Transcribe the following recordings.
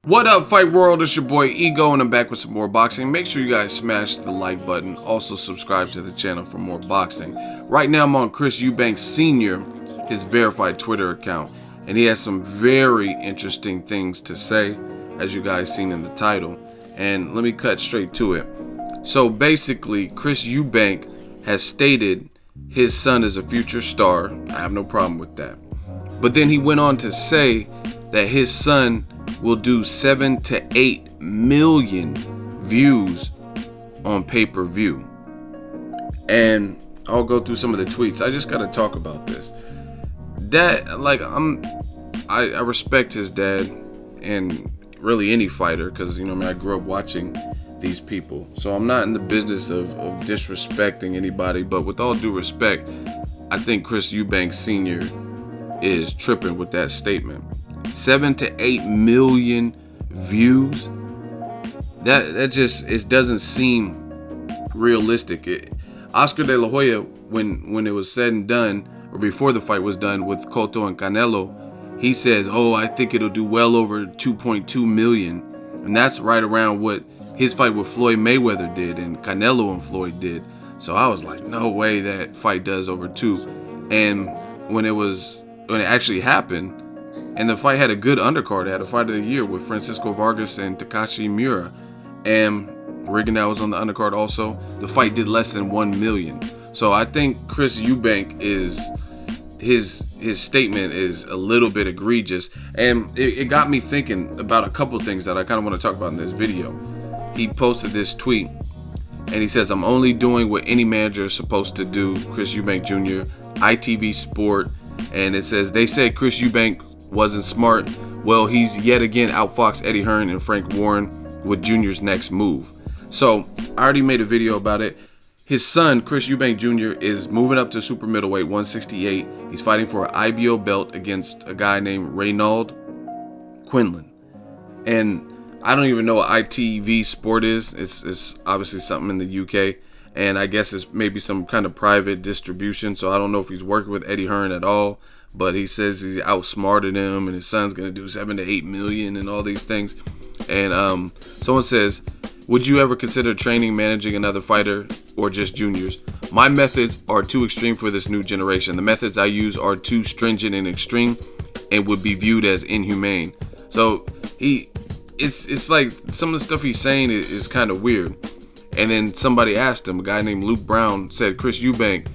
What up, Fight World? It's your boy Ego, and I'm back with some more boxing. Make sure you guys smash the like button. Also, subscribe to the channel for more boxing. Right now, I'm on Chris Eubank Senior, his verified Twitter account, and he has some very interesting things to say, as you guys seen in the title. And let me cut straight to it. So basically, Chris Eubank has stated his son is a future star. I have no problem with that. But then he went on to say that his son will do 7 to 8 million views on pay-per-view. And I'll go through some of the tweets. I just gotta talk about this. Dad, like, I respect his dad and really any fighter, because I grew up watching these people. So I'm not in the business of disrespecting anybody, but with all due respect, I think Chris Eubank Senior is tripping with that statement. 7 to 8 million views. That just, it doesn't seem realistic. Oscar De La Hoya, when it was said and done, or before the fight was done with Cotto and Canelo, he says, I think it'll do well over 2.2 million. And that's right around what his fight with Floyd Mayweather did and Canelo and Floyd did. So I was like, no way that fight does over 2. And when it actually happened, and the fight had a good undercard. It had a fight of the year with Francisco Vargas and Takashi Miura. And Rigondeaux was on the undercard also. The fight did less than 1 million. So I think Chris Eubank his statement is a little bit egregious. And it got me thinking about a couple things that I kind of want to talk about in this video. He posted this tweet and he says, I'm only doing what any manager is supposed to do. Chris Eubank Jr., ITV Sport. And it says, they said Chris Eubank wasn't smart. Well, he's yet again outfoxed Eddie Hearn and Frank Warren with Junior's next move. So I already made a video about it. His son, Chris Eubank Jr., is moving up to super middleweight, 168. He's fighting for an IBO belt against a guy named Reynald Quinlan. And I don't even know what ITV Sport is. It's obviously something in the UK. And I guess it's maybe some kind of private distribution. So I don't know if he's working with Eddie Hearn at all. But he says he's outsmarted him and his son's going to do 7 to 8 million and all these things. And someone says, would you ever consider training, managing another fighter or just juniors? My methods are too extreme for this new generation. The methods I use are too stringent and extreme and would be viewed as inhumane. So it's like some of the stuff he's saying is kind of weird. And then somebody asked him, a guy named Luke Brown said, Chris Eubank,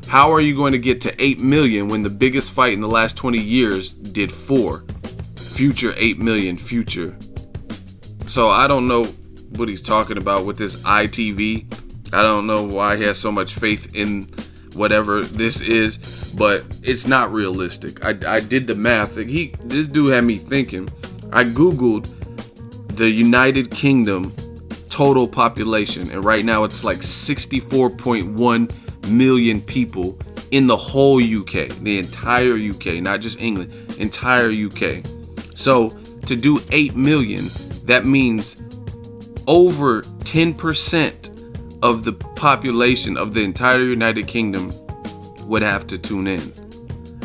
how are you going to get to 8 million when the biggest fight in the last 20 years did 4? Future 8 million, future. So I don't know what he's talking about with this ITV. I don't know why he has so much faith in whatever this is, but it's not realistic. I did the math. This dude had me thinking. I Googled the United Kingdom total population, and right now it's like 64.1 million people in the whole UK, the entire UK, not just England, entire UK. So to do 8 million, that means over 10% of the population of the entire United Kingdom would have to tune in.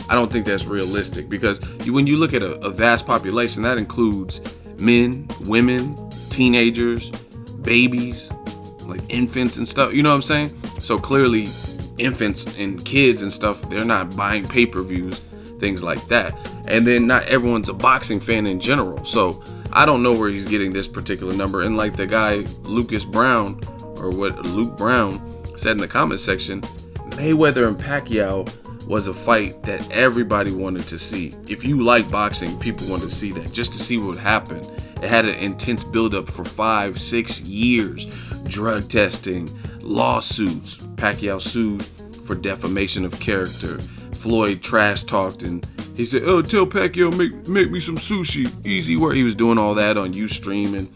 I don't think that's realistic, because when you look at a vast population, that includes men, women, teenagers, babies, like infants and stuff, you know what I'm saying? So clearly infants and kids and stuff, they're not buying pay-per-views, things like that. And then not everyone's a boxing fan in general. So I don't know where he's getting this particular number. And like the guy Luke Brown said in the comment section, Mayweather and Pacquiao was a fight that everybody wanted to see. If you like boxing, people wanted to see that, just to see what happened. It had an intense buildup for 5-6 years. Drug testing, lawsuits. Pacquiao sued for defamation of character. Floyd trash talked and he said, tell Pacquiao make me some sushi. Easy work. He was doing all that on Ustream. And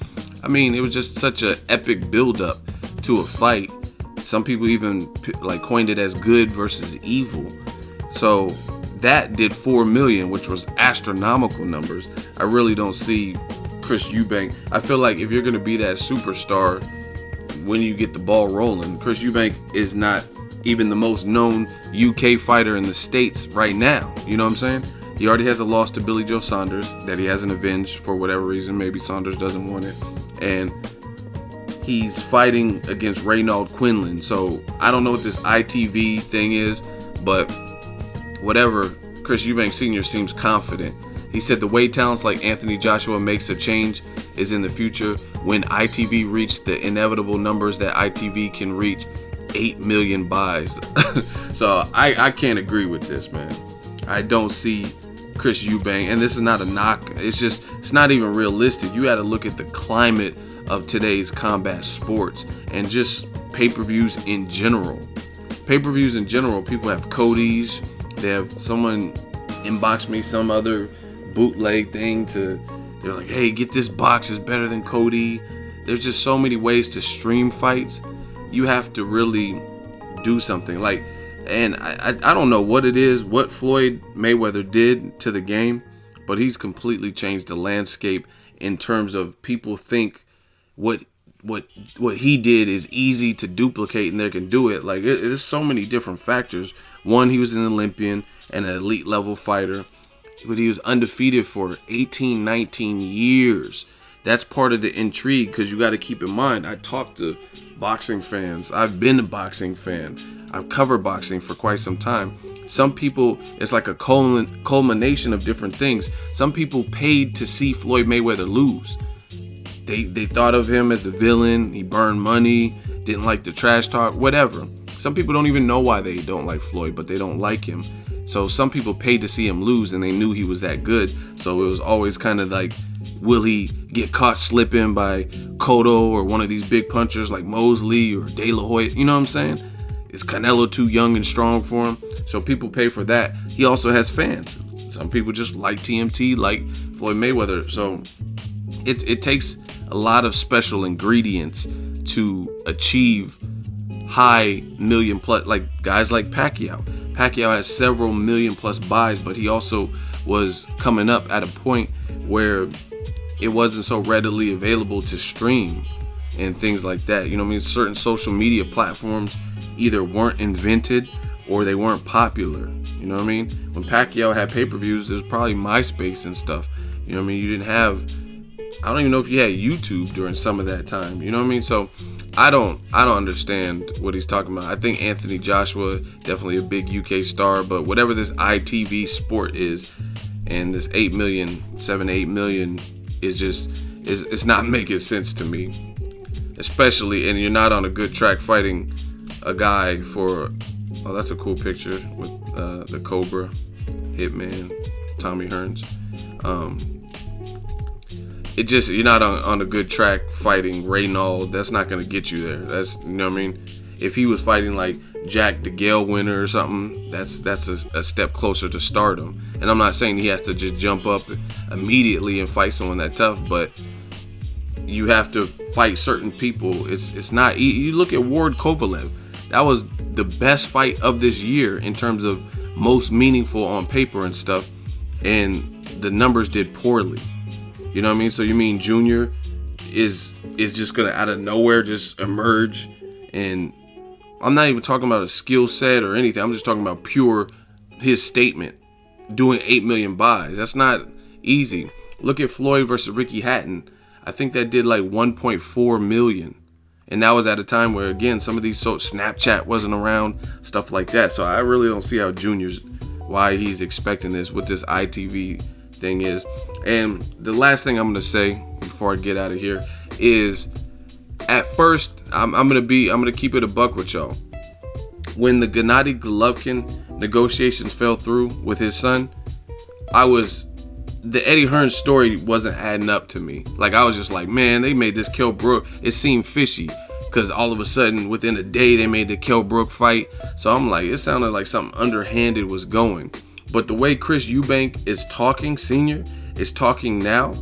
I mean, it was just such an epic buildup to a fight. Some people even like coined it as good versus evil. So that did 4 million, which was astronomical numbers. I really don't see Chris Eubank. I feel like if you're going to be that superstar, when you get the ball rolling, Chris Eubank is not even the most known UK fighter in the States right now. You know what I'm saying? He already has a loss to Billy Joe Saunders that he hasn't avenged for whatever reason. Maybe Saunders doesn't want it. And he's fighting against Reynald Quinlan. So I don't know what this ITV thing is, but whatever, Chris Eubank Senior seems confident. He said the way talents like Anthony Joshua makes a change is in the future when ITV reached the inevitable numbers that ITV can reach, 8 million buys. So I can't agree with this, man. I don't see Chris Eubank, and this is not a knock. It's not even realistic. You got to look at the climate of today's combat sports and just pay-per-views in general. Pay-per-views in general, people have Cody's. They have someone inbox me some other bootleg thing they're like, hey, get this box, it's better than Cody. There's just so many ways to stream fights. You have to really do something. And I don't know what it is, what Floyd Mayweather did to the game, but he's completely changed the landscape in terms of people think what he did is easy to duplicate and they can do it. There's so many different factors. One, he was an Olympian and an elite level fighter, but he was undefeated for 18, 19 years. That's part of the intrigue, because you got to keep in mind, I talk to boxing fans. I've been a boxing fan. I've covered boxing for quite some time. Some people, it's like a culmination of different things. Some people paid to see Floyd Mayweather lose. They thought of him as the villain. He burned money, didn't like the trash talk, whatever. Some people don't even know why they don't like Floyd, but they don't like him. So some people paid to see him lose, and they knew he was that good. So it was always kind of like, will he get caught slipping by Cotto or one of these big punchers like Mosley or De La Hoya? You know what I'm saying? Is Canelo too young and strong for him? So people pay for that. He also has fans. Some people just like TMT, like Floyd Mayweather. So it takes a lot of special ingredients to achieve high million plus, like guys like Pacquiao. Pacquiao has several million plus buys, but he also was coming up at a point where it wasn't so readily available to stream and things like that. You know what I mean? Certain social media platforms either weren't invented or they weren't popular. You know what I mean? When Pacquiao had pay-per-views, there's probably MySpace and stuff. You know what I mean? You didn't have, I don't even know if you had YouTube during some of that time. You know what I mean? So I don't understand what he's talking about. I think Anthony Joshua, definitely a big UK star, but whatever this ITV sport is, and this 8 million, 7 to 8 million is just, it's not making sense to me. Especially, and you're not on a good track fighting a guy for, oh, that's a cool picture with the Cobra, Hitman, Tommy Hearns. You're not on a good track fighting Reynald. That's not going to get you there. That's, you know what I mean? If he was fighting like Jack DeGale winner or something, that's a step closer to stardom. And I'm not saying he has to just jump up immediately and fight someone that tough, but you have to fight certain people. It's not, you look at Ward Kovalev. That was the best fight of this year in terms of most meaningful on paper and stuff, and the numbers did poorly. You know what I mean? So you mean Junior is just gonna out of nowhere just emerge? And I'm not even talking about a skill set or anything. I'm just talking about pure his statement, doing 8 million buys. That's not easy. Look at Floyd versus Ricky Hatton. I think that did like 1.4 million. And that was at a time where, again, some of these, Snapchat wasn't around, stuff like that. So I really don't see how why he's expecting this, what this ITV thing is. And the last thing I'm going to say before I get out of here is, at first, I'm gonna keep it a buck with y'all. When the Gennady Golovkin negotiations fell through with his son, the Eddie Hearn story wasn't adding up to me. Like, I was just like, man, they made this Kell Brook. It seemed fishy because all of a sudden, within a day, they made the Kell Brook fight. So I'm like, it sounded like something underhanded was going. But the way Chris Eubank is talking, Senior, is talking now,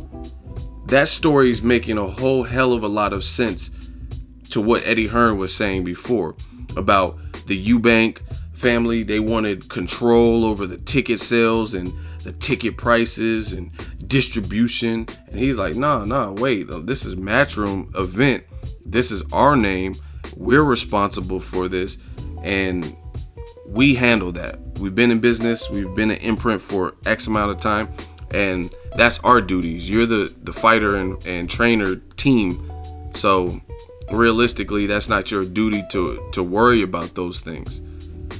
that story is making a whole hell of a lot of sense to what Eddie Hearn was saying before about the Eubank family. They wanted control over the ticket sales and the ticket prices and distribution. And he's like, nah, wait, this is Matchroom event. This is our name. We're responsible for this. And we handle that. we've been in business, we've been an imprint for X amount of time, and that's our duties. You're the fighter and trainer team, so realistically, that's not your duty to worry about those things.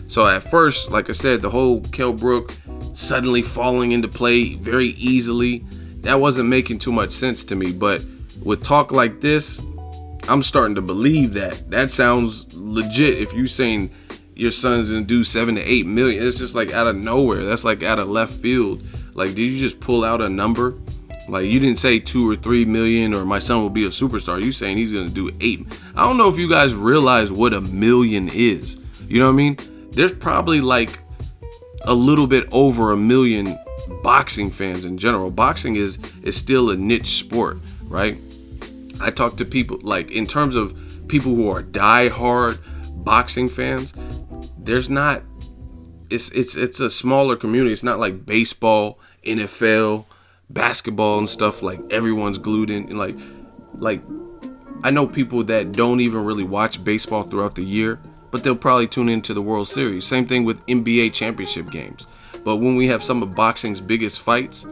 So at first, like I said, the whole Kell Brook suddenly falling into play very easily, that wasn't making too much sense to me. But with talk like this, I'm starting to believe that. That sounds legit. If you're saying your son's gonna do 7 to 8 million, it's just like out of nowhere. That's like out of left field. Like, did you just pull out a number? Like, you didn't say 2 or 3 million or my son will be a superstar. You saying he's gonna do 8. I don't know if you guys realize what a million is. You know what I mean? There's probably like a little bit over 1 million boxing fans in general. Boxing is still a niche sport, right? I talk to people, like, in terms of people who are die-hard boxing fans, there's not, it's a smaller community. It's not like baseball, NFL, basketball and stuff, like everyone's glued in. And like I know people that don't even really watch baseball throughout the year, but they'll probably tune into the World Series. Same thing with NBA championship games. But when we have some of boxing's biggest fights,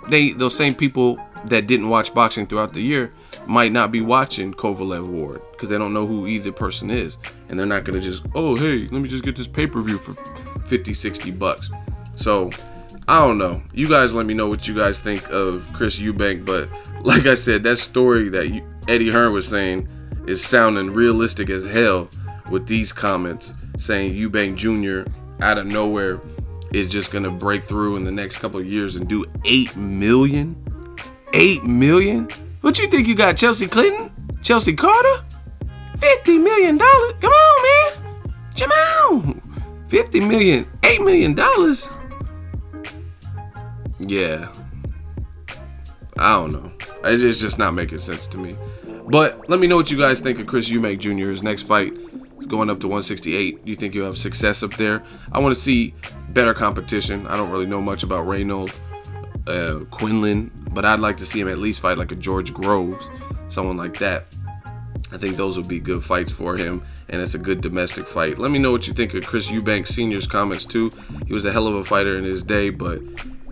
those same people that didn't watch boxing throughout the year might not be watching Kovalev Ward because they don't know who either person is. And they're not going to just, oh, hey, let me just get this pay-per-view for 50, 60 bucks. So I don't know. You guys let me know what you guys think of Chris Eubank. But like I said, that story that Eddie Hearn was saying is sounding realistic as hell with these comments saying Eubank Jr. out of nowhere is just going to break through in the next couple of years and do 8 million? 8 million? What you think you got, Chelsea Clinton? Chelsea Carter? $50 million? Come on, man. Jamal. 50 million, $8 million? Yeah. I don't know. It's just not making sense to me. But let me know what you guys think of Chris Eubank Jr. His next fight is going up to 168. Do you think he'll have success up there? I want to see better competition. I don't really know much about Reynolds, Quinlan, but I'd like to see him at least fight like a George Groves, someone like that. I think those would be good fights for him, and it's a good domestic fight. Let me know what you think of Chris Eubank Senior's comments too. He was a hell of a fighter in his day, but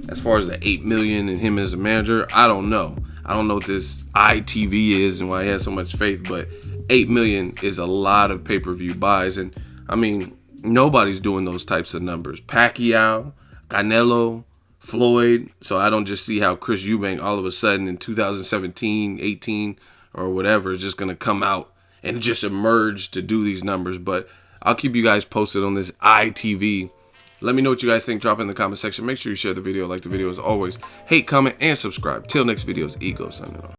as far as the 8 million and him as a manager, I don't know. I don't know what this ITV is and why he has so much faith, but 8 million is a lot of pay-per-view buys. And I mean, nobody's doing those types of numbers. Pacquiao, Canelo, Floyd. So I don't just see how Chris Eubank all of a sudden in 2017, 18 or whatever is just going to come out and just emerge to do these numbers. But I'll keep you guys posted on this ITV. Let me know what you guys think. Drop it in the comment section. Make sure you share the video, like the video as always. Hate, comment, and subscribe. Till next videos, Ego signing off.